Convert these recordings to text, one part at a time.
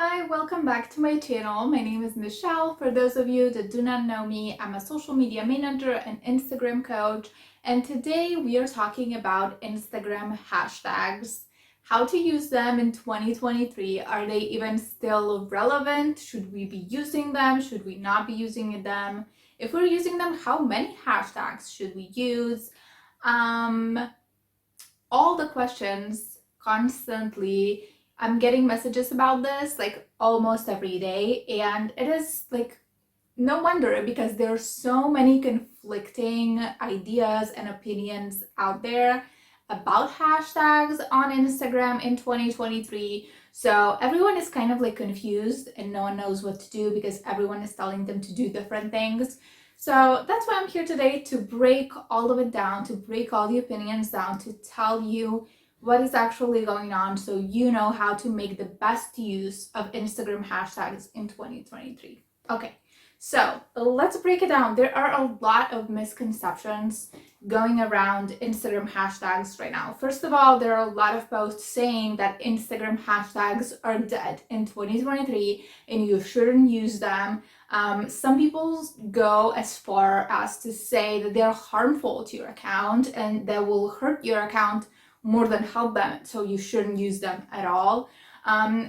Hi, welcome back to my channel. My name is Michelle. For those of you that do not know me, I'm a social media manager and Instagram coach. And today we are talking about Instagram hashtags, how to use them in 2023. Are they even still relevant? Should we be using them? Should we not be using them? If we're using them, how many hashtags should we use? All the questions constantly. I'm getting messages about this like almost every day, and it is like no wonder because there are so many conflicting ideas and opinions out there about hashtags on Instagram in 2023. So everyone is kind of like confused and no one knows what to do because everyone is telling them to do different things. So that's why I'm here today, to break all of it down, to break all the opinions down, to tell you what is actually going on so you know how to make the best use of Instagram hashtags in 2023. Okay, so let's break it down. There are a lot of misconceptions going around Instagram hashtags right now. First of all, there are a lot of posts saying that Instagram hashtags are dead in 2023 and you shouldn't use them. Some people go as far as to say that they're harmful to your account and that will hurt your account more than help them, so you shouldn't use them at all.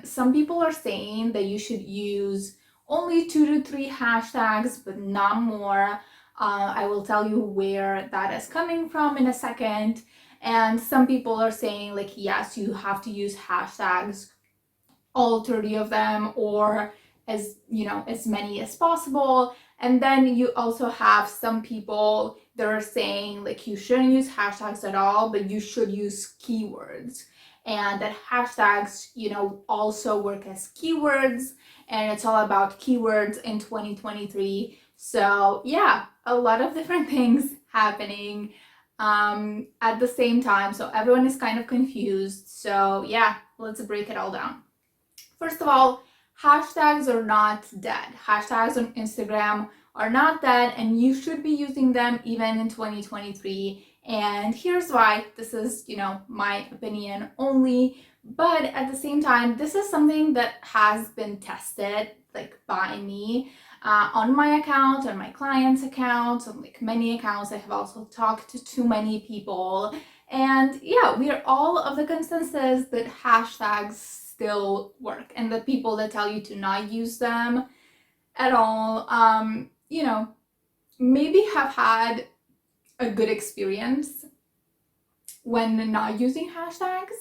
Some people are saying that you should use only 2 to 3 hashtags, but not more. I will tell you where that is coming from in a second. And some people are saying, like, yes, you have to use hashtags, all 30 of them, or as many as possible. And then you also have some people that are saying like you shouldn't use hashtags at all, but you should use keywords, and that hashtags also work as keywords, and it's all about keywords in 2023. So yeah, a lot of different things happening at the same time, so everyone is kind of confused. So yeah, let's break it all down. First of all, hashtags are not dead. Hashtags on Instagram are not dead, and you should be using them even in 2023. And here's why. This is, my opinion only. But at the same time, this is something that has been tested like by me on my account, on my clients' accounts, on like many accounts. I have also talked to many people. And yeah, we are all of the consensus that hashtags still work, and the people that tell you to not use them at all, maybe have had a good experience when not using hashtags.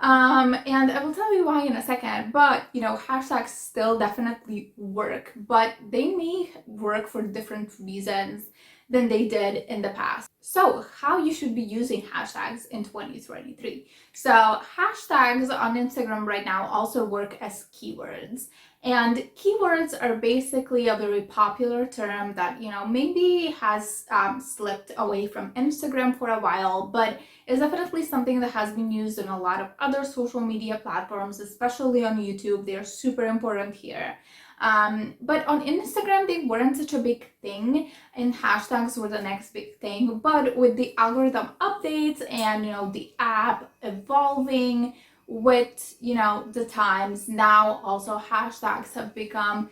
And I will tell you why in a second, but hashtags still definitely work, but they may work for different reasons than they did in the past. So how you should be using hashtags in 2023. So hashtags on Instagram right now also work as keywords. And keywords are basically a very popular term that, maybe has slipped away from Instagram for a while, but is definitely something that has been used in a lot of other social media platforms, especially on YouTube. They're super important here. But on Instagram, they weren't such a big thing, and hashtags were the next big thing. But with the algorithm updates and, the app evolving with, the times, now also hashtags have become,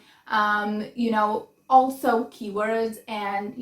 also keywords, and,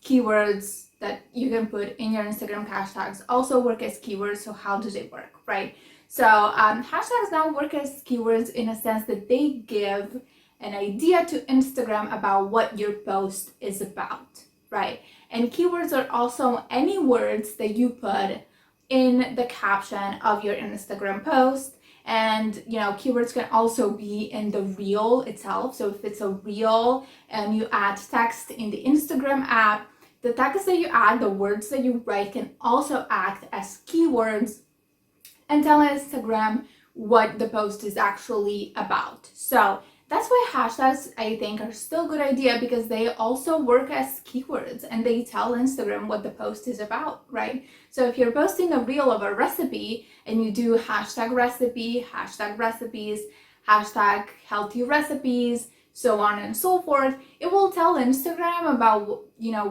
keywords that you can put in your Instagram hashtags also work as keywords. So how do they work, right? So hashtags now work as keywords in a sense that they give an idea to Instagram about what your post is about, right? And keywords are also any words that you put in the caption of your Instagram post. And keywords can also be in the reel itself. So if it's a reel and you add text in the Instagram app, the text that you add, the words that you write, can also act as keywords and tell Instagram what the post is actually about. So that's why hashtags, I think, are still a good idea, because they also work as keywords and they tell Instagram what the post is about, right? So if you're posting a reel of a recipe and you do hashtag recipe, hashtag recipes, hashtag healthy recipes, so on and so forth, it will tell Instagram about,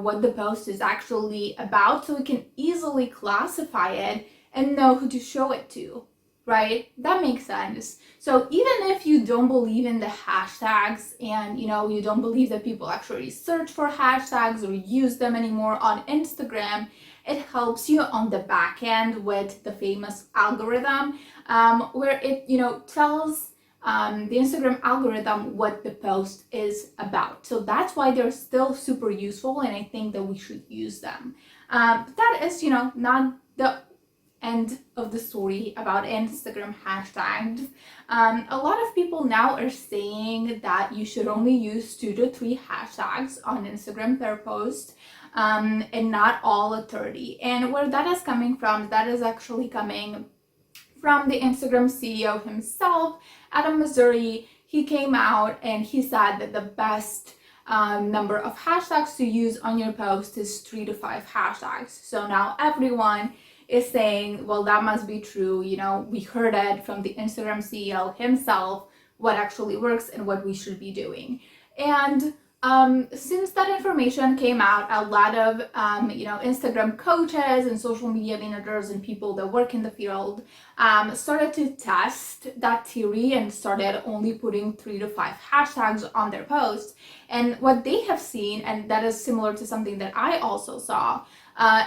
what the post is actually about, so we can easily classify it and know who to show it to, right? That makes sense. So even if you don't believe in the hashtags and you don't believe that people actually search for hashtags or use them anymore on Instagram, it helps you on the back end with the famous algorithm, where it tells the Instagram algorithm what the post is about. So that's why they're still super useful, and I think that we should use them. But that is not the end of the story about Instagram hashtags. A lot of people now are saying that you should only use 2 to 3 hashtags on Instagram per post, and not all 30. And where that is coming from, that is actually coming from the Instagram CEO himself, Adam Mosseri. He came out and he said that the best number of hashtags to use on your post is 3 to 5 hashtags. So now everyone is saying, well, that must be true. We heard it from the Instagram CEO himself, what actually works and what we should be doing. And since that information came out, a lot of Instagram coaches and social media managers and people that work in the field started to test that theory and started only putting 3 to 5 hashtags on their posts. And what they have seen, and that is similar to something that I also saw,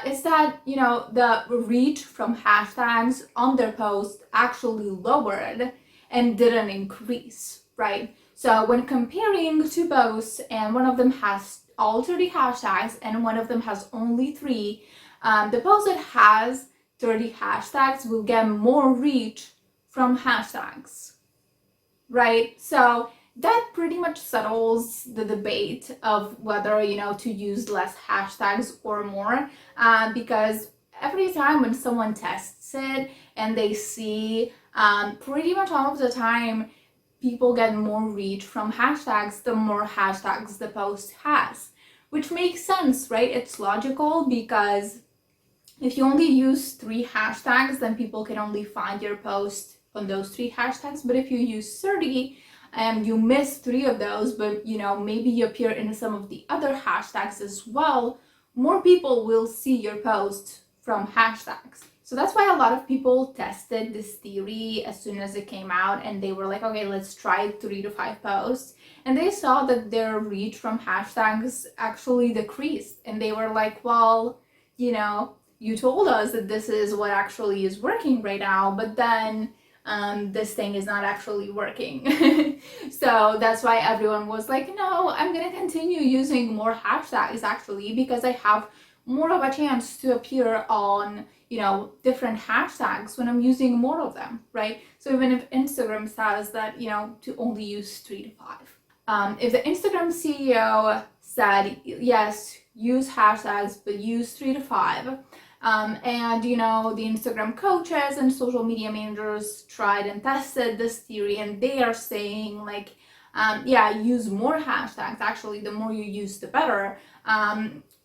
is that the reach from hashtags on their post actually lowered and didn't increase, right? So when comparing 2 posts, and one of them has all 30 hashtags and one of them has only 3, the post that has 30 hashtags will get more reach from hashtags, right? So that pretty much settles the debate of whether to use less hashtags or more, because every time when someone tests it and they see pretty much all of the time people get more reach from hashtags the more hashtags the post has, which makes sense, right? It's logical, because if you only use 3 hashtags, then people can only find your post on those 3 hashtags. But if you use 30 and you miss 3 of those, but maybe you appear in some of the other hashtags as well, more people will see your post from hashtags. So that's why a lot of people tested this theory as soon as it came out, and they were like, okay, let's try 3 to 5 posts. And they saw that their reach from hashtags actually decreased. And they were like, well, you told us that this is what actually is working right now, but then this thing is not actually working. So that's why everyone was like, no, I'm gonna continue using more hashtags actually, because I have more of a chance to appear on different hashtags when I'm using more of them, right? So even if Instagram says that to only use 3 to 5, if the Instagram CEO said yes, use hashtags but use 3 to 5, and the Instagram coaches and social media managers tried and tested this theory, and they are saying like, use more hashtags. Actually, the more you use, the better.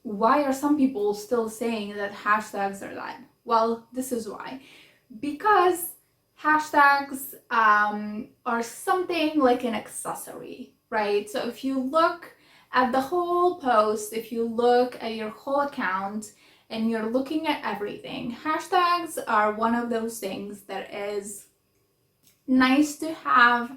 Why are some people still saying that hashtags are that? Well, this is why. Because hashtags are something like an accessory, right? So if you look at the whole post, if you look at your whole account, and you're looking at everything, hashtags are one of those things that is nice to have,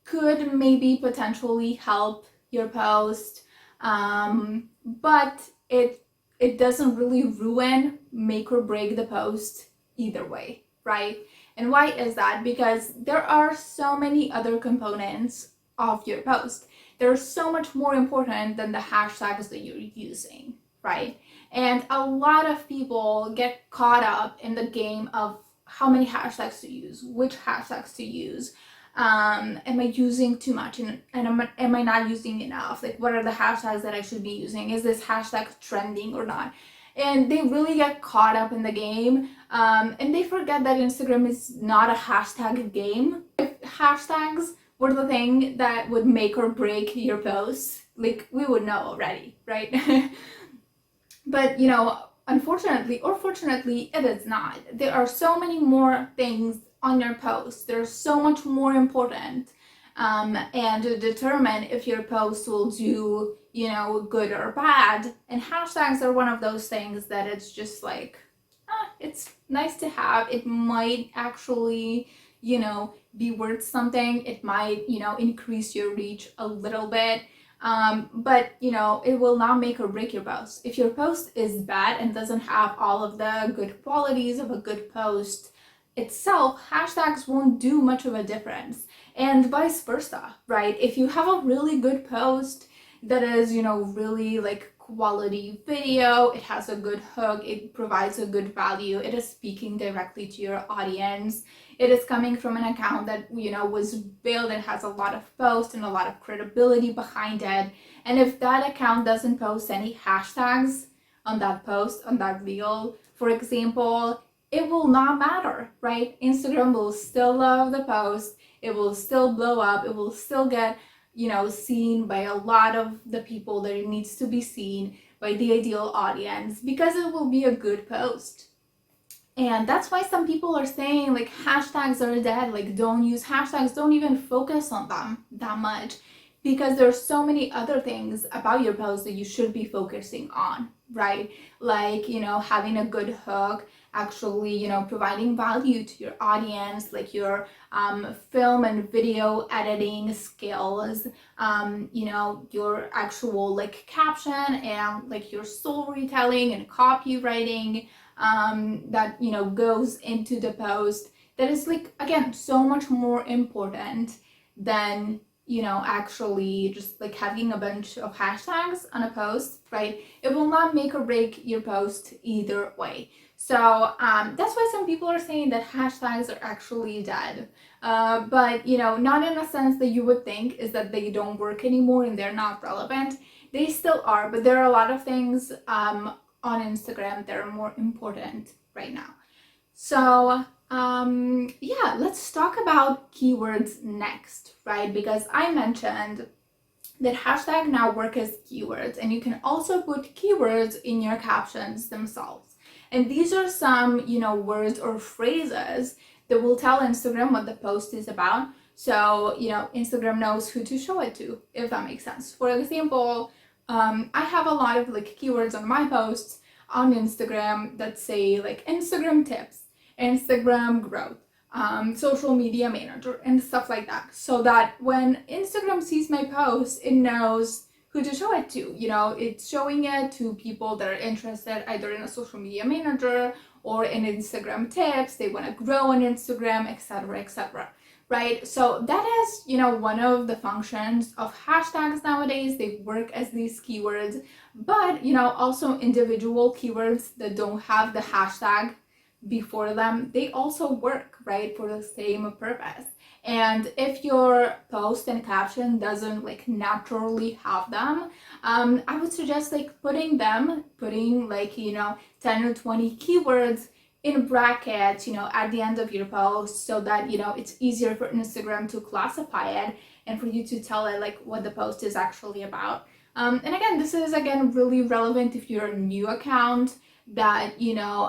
could maybe potentially help your post, but it doesn't really ruin, make or break the post either way, right? And why is that? Because there are so many other components of your post. They're so much more important than the hashtags that you're using, right? And a lot of people get caught up in the game of how many hashtags to use, which hashtags to use. Am I using too much, and am I not using enough? Like, what are the hashtags that I should be using? Is this hashtag trending or not? And they really get caught up in the game, and they forget that Instagram is not a hashtag game. If hashtags were the thing that would make or break your posts, like, we would know already, right? But unfortunately or fortunately, it is not. There are so many more things on your post. They're so much more important, and to determine if your post will do good or bad. And hashtags are one of those things that it's just like, it's nice to have. It might actually be worth something. It might, increase your reach a little bit. But it will not make or break your post. If your post is bad and doesn't have all of the good qualities of a good post itself, hashtags won't do much of a difference. And vice versa, right? If you have a really good post that is, really like quality video, it has a good hook, it provides a good value, it is speaking directly to your audience, it is coming from an account that, was built and has a lot of posts and a lot of credibility behind it. And if that account doesn't post any hashtags on that post, on that reel, for example, it will not matter, right? Instagram will still love the post, it will still blow up, it will still get, seen by a lot of the people that it needs to be seen, by the ideal audience, because it will be a good post. And that's why some people are saying like hashtags are dead, like don't use hashtags, don't even focus on them that much, because there's so many other things about your post that you should be focusing on, right? Like, having a good hook, actually, providing value to your audience, like your film and video editing skills, your actual like caption and like your storytelling and copywriting that, goes into the post, that is like, again, so much more important than actually just like having a bunch of hashtags on a post, right? It will not make or break your post either way. So that's why some people are saying that hashtags are actually dead. But, not in a sense that you would think, is that they don't work anymore and they're not relevant. They still are, but there are a lot of things on Instagram that are more important right now. So yeah, let's talk about keywords next, right? Because I mentioned that hashtag now work as keywords, and you can also put keywords in your captions themselves. And these are some, words or phrases that will tell Instagram what the post is about. So, Instagram knows who to show it to, if that makes sense. For example, I have a lot of like keywords on my posts on Instagram that say like Instagram tips, Instagram growth, social media manager, and stuff like that. So that when Instagram sees my post, it knows who to show it to. It's showing it to people that are interested either in a social media manager or in Instagram tips, they want to grow on Instagram, etc., etc. Right? So that is, one of the functions of hashtags nowadays. They work as these keywords, but, also individual keywords that don't have the hashtag before them, they also work, right, for the same purpose. And if your post and caption doesn't like naturally have them, I would suggest like putting like 10 or 20 keywords in brackets, at the end of your post, so that it's easier for Instagram to classify it and for you to tell it like what the post is actually about. And again, this is really relevant if you're a new account that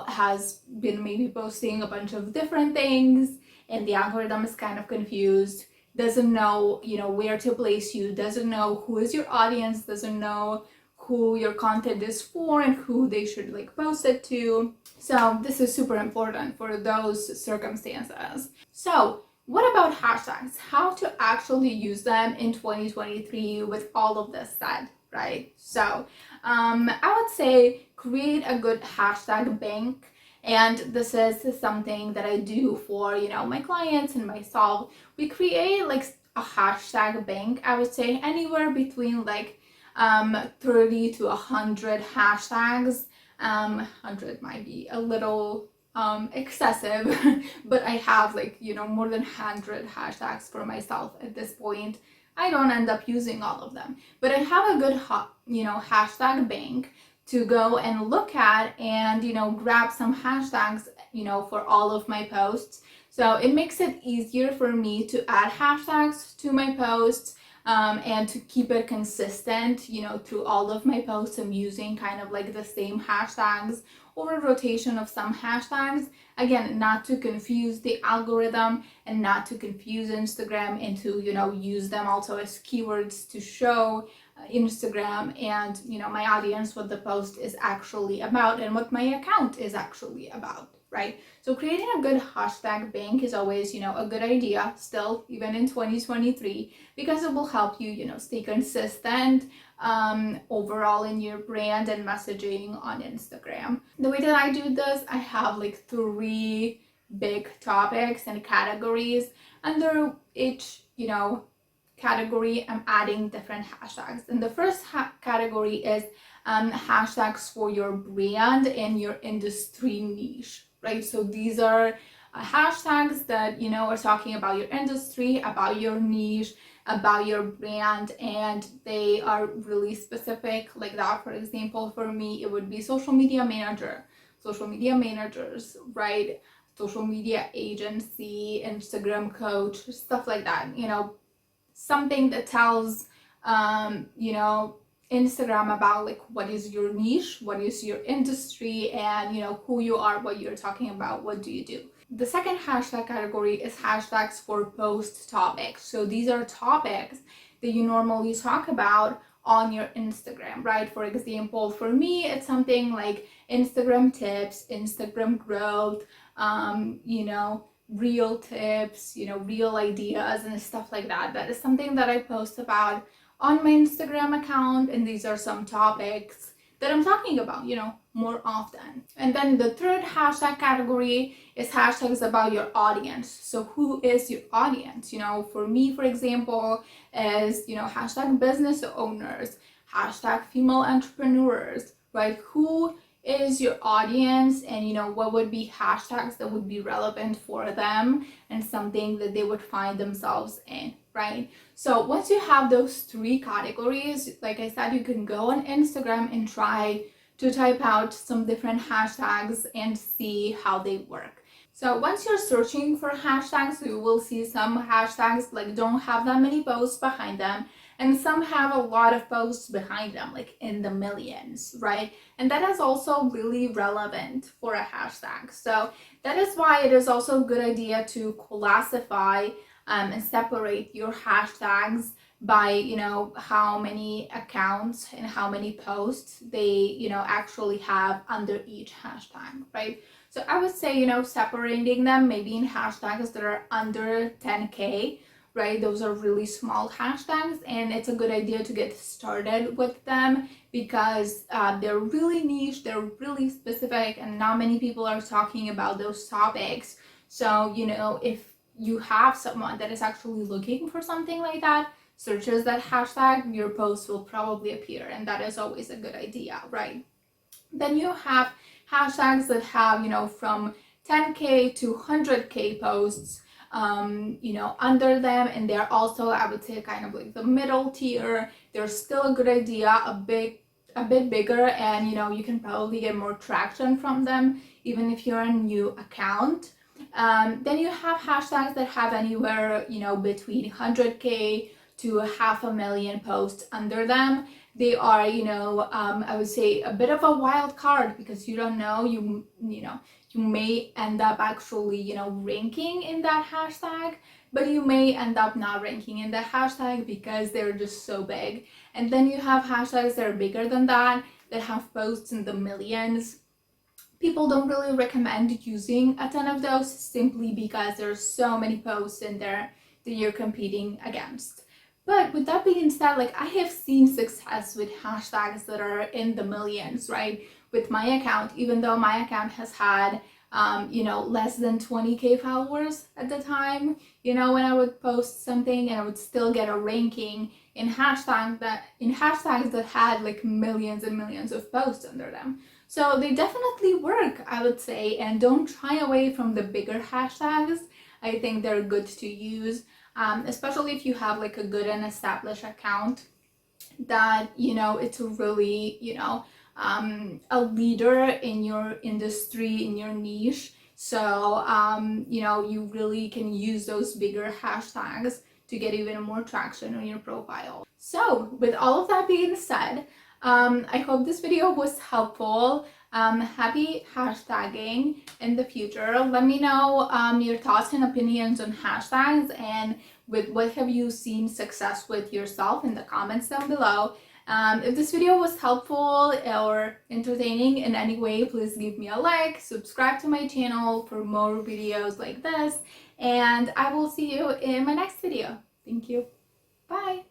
has been maybe posting a bunch of different things, and the algorithm is kind of confused, doesn't know where to place you, doesn't know who is your audience, doesn't know who your content is for and who they should like post it to. So this is super important for those circumstances. So what about hashtags? How to actually use them in 2023 with all of this said, right? So I would say create a good hashtag bank. And this is something that I do for, my clients and myself. We create like a hashtag bank, I would say anywhere between like 30 to 100 hashtags. 100 might be a little excessive, but I have like, more than 100 hashtags for myself at this point. I don't end up using all of them, but I have a good, hashtag bank to go and look at and, grab some hashtags, for all of my posts. So it makes it easier for me to add hashtags to my posts, and to keep it consistent, through all of my posts. I'm using kind of like the same hashtags or a rotation of some hashtags. Again, not to confuse the algorithm and not to confuse Instagram, and to, use them also as keywords to show Instagram and, my audience what the post is actually about and what my account is actually about, right? So creating a good hashtag bank is always, a good idea still, even in 2023, because it will help you, stay consistent overall in your brand and messaging on Instagram. The way that I do this, I have like 3 big topics and categories. Under each, category, I'm adding different hashtags. And the first category is hashtags for your brand and your industry niche, right? So these are hashtags that, are talking about your industry, about your niche, about your brand, and they are really specific like that. For example, for me, it would be social media manager, social media managers, right? Social media agency, Instagram coach, stuff like that, something that tells Instagram about like what is your niche, what is your industry, and who you are, what you're talking about, what do you do. The second hashtag category is hashtags for post topics. So these are topics that you normally talk about on your Instagram, right? For example, for me, it's something like Instagram tips, Instagram growth, real tips, real ideas and stuff like that. That is something that I post about on my Instagram account, and these are some topics that I'm talking about, more often. And then the third hashtag category is hashtags about your audience. So who is your audience? For me, for example, is, hashtag business owners, hashtag female entrepreneurs, right? Who is your audience, and what would be hashtags that would be relevant for them and something that they would find themselves in, right? So once you have those 3 categories, like I said, you can go on Instagram and try to type out some different hashtags and see how they work. So once you're searching for hashtags, you will see some hashtags like don't have that many posts behind them, and some have a lot of posts behind them, like in the millions, right? And that is also really relevant for a hashtag. So that is why it is also a good idea to classify and separate your hashtags by, how many accounts and how many posts they, actually have under each hashtag, right? So I would say, separating them maybe in hashtags that are under 10K, right? Those are really small hashtags, and it's a good idea to get started with them because they're really niche, they're really specific, and not many people are talking about those topics. So, if you have someone that is actually looking for something like that, searches that hashtag, your post will probably appear, and that is always a good idea, right? Then you have hashtags that have, from 10K to 100K posts, under them, and they're also, I would say, kind of like the middle tier. They're still a good idea, a bit bigger, and you can probably get more traction from them even if you're a new account. Then you have hashtags that have anywhere, between 100K to 500,000 posts under them. They are, I would say a bit of a wild card because you don't know, you may end up actually, ranking in that hashtag, but you may end up not ranking in that hashtag because they're just so big. And then you have hashtags that are bigger than that have posts in the millions. People don't really recommend using a ton of those simply because there's so many posts in there that you're competing against. But with that being said, like I have seen success with hashtags that are in the millions, right? With my account, even though my account has had, less than 20K followers at the time, when I would post something and I would still get a ranking in hashtags that had like millions and millions of posts under them. So they definitely work, I would say, and don't shy away from the bigger hashtags. I think they're good to use. Especially if you have like a good and established account that it's really a leader in your industry, in your niche. So you really can use those bigger hashtags to get even more traction on your profile. So with all of that being said, I hope this video was helpful. Happy hashtagging in the future. Let me know your thoughts and opinions on hashtags and with what have you seen success with yourself in the comments down below. If this video was helpful or entertaining in any way, please give me a like, subscribe to my channel for more videos like this, and I will see you in my next video. Thank you. Bye.